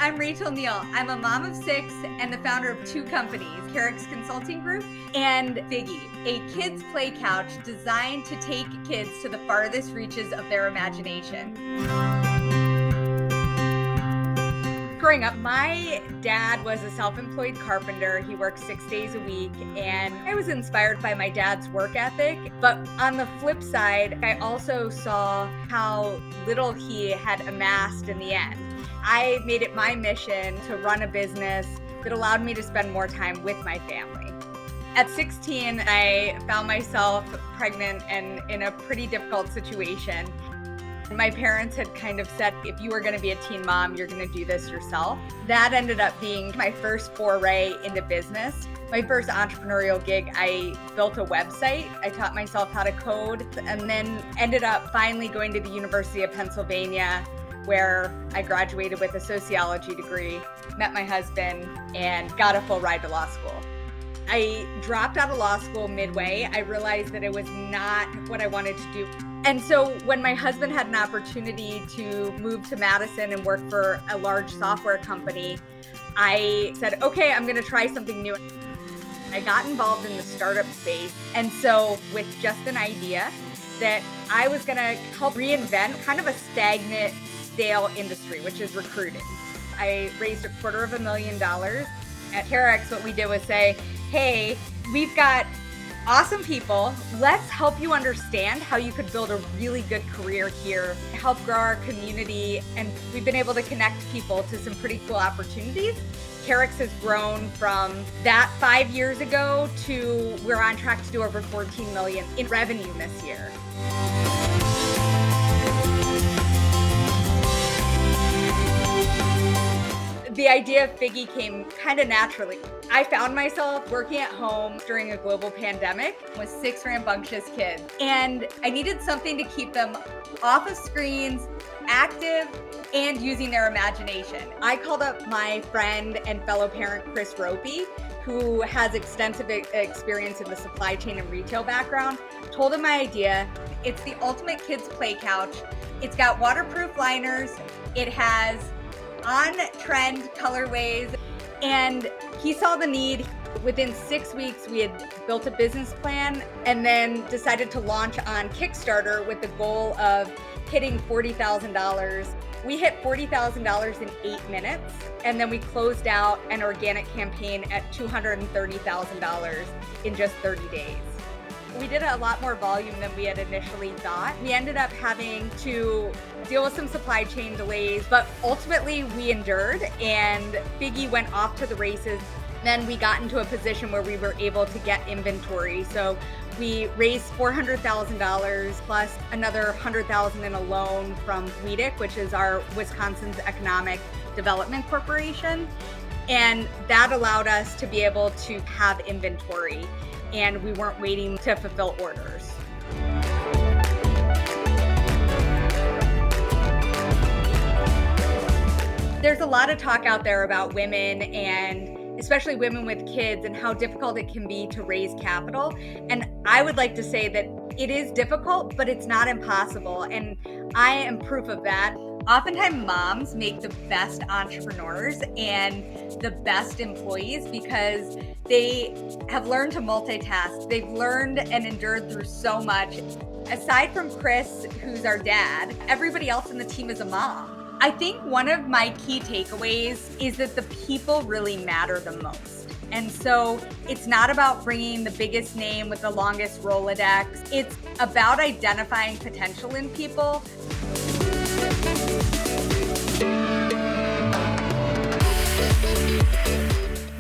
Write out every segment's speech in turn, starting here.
I'm Neill. I'm a mom of 6 and the founder of 2 companies, Carrick's Consulting Group and Figgy, a kids' play couch designed to take kids to the farthest reaches of their imagination. Growing up, my dad was a self-employed carpenter. He worked 6 days a week, and I was inspired by my dad's work ethic. But on the flip side, I also saw how little he had amassed in the end. I made it my mission to run a business that allowed me to spend more time with my family. At 16, I found myself pregnant and in a pretty difficult situation. My parents had kind of said, if you were going to be a teen mom, you're going to do this yourself. That ended up being my first foray into business. My first entrepreneurial gig, I built a website. I taught myself how to code and then ended up finally going to the University of Pennsylvania, where I graduated with a sociology degree, met my husband, and got a full ride to law school. I dropped out of law school midway. I realized that it was not what I wanted to do. And so when my husband had an opportunity to move to Madison and work for a large software company, I said, okay, I'm gonna try something new. I got involved in the startup space. And so with just an idea that I was gonna help reinvent kind of a stagnant, stale industry, which is recruiting. I raised $250,000. At Carrick's, what we did was say, hey, we've got awesome people. Let's help you understand how you could build a really good career here, help grow our community. And we've been able to connect people to some pretty cool opportunities. Carrick's has grown from that 5 years ago to we're on track to do over 14 million in revenue this year. The idea of Figgy came kind of naturally. I found myself working at home during a global pandemic with 6 rambunctious kids, and I needed something to keep them off of screens, active, and using their imagination. I called up my friend and fellow parent, Chris Ropey, who has extensive experience in the supply chain and retail background, told him my idea. It's the ultimate kids play couch. It's got waterproof liners. It has on-trend colorways, and he saw the need. Within 6 weeks, we had built a business plan and then decided to launch on Kickstarter with the goal of hitting $40,000. We hit $40,000 in 8 minutes, and then we closed out an organic campaign at $230,000 in just 30 days. We did a lot more volume than we had initially thought. We ended up having to deal with some supply chain delays, but ultimately we endured and Figgy went off to the races. Then we got into a position where we were able to get inventory. So we raised $400,000 plus another $100,000 in a loan from WEDC, which is our Wisconsin's Economic Development Corporation. And that allowed us to be able to have inventory, and we weren't waiting to fulfill orders. There's a lot of talk out there about women, and especially women with kids, and how difficult it can be to raise capital. And I would like to say that it is difficult, but it's not impossible. And I am proof of that. Oftentimes moms make the best entrepreneurs and the best employees because they have learned to multitask. They've learned and endured through so much. Aside from Chris, who's our dad, everybody else in the team is a mom. I think one of my key takeaways is that the people really matter the most. And so it's not about bringing the biggest name with the longest Rolodex. It's about identifying potential in people.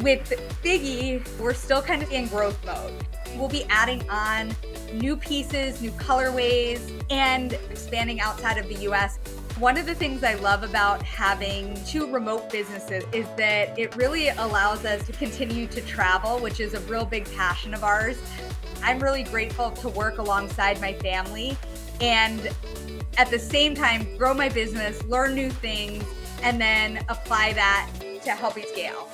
With Figgy, we're still kind of in growth mode. We'll be adding on new pieces, new colorways, and expanding outside of the US. One of the things I love about having 2 remote businesses is that it really allows us to continue to travel, which is a real big passion of ours. I'm really grateful to work alongside my family and at the same time grow my business, learn new things, and then apply that to helping scale.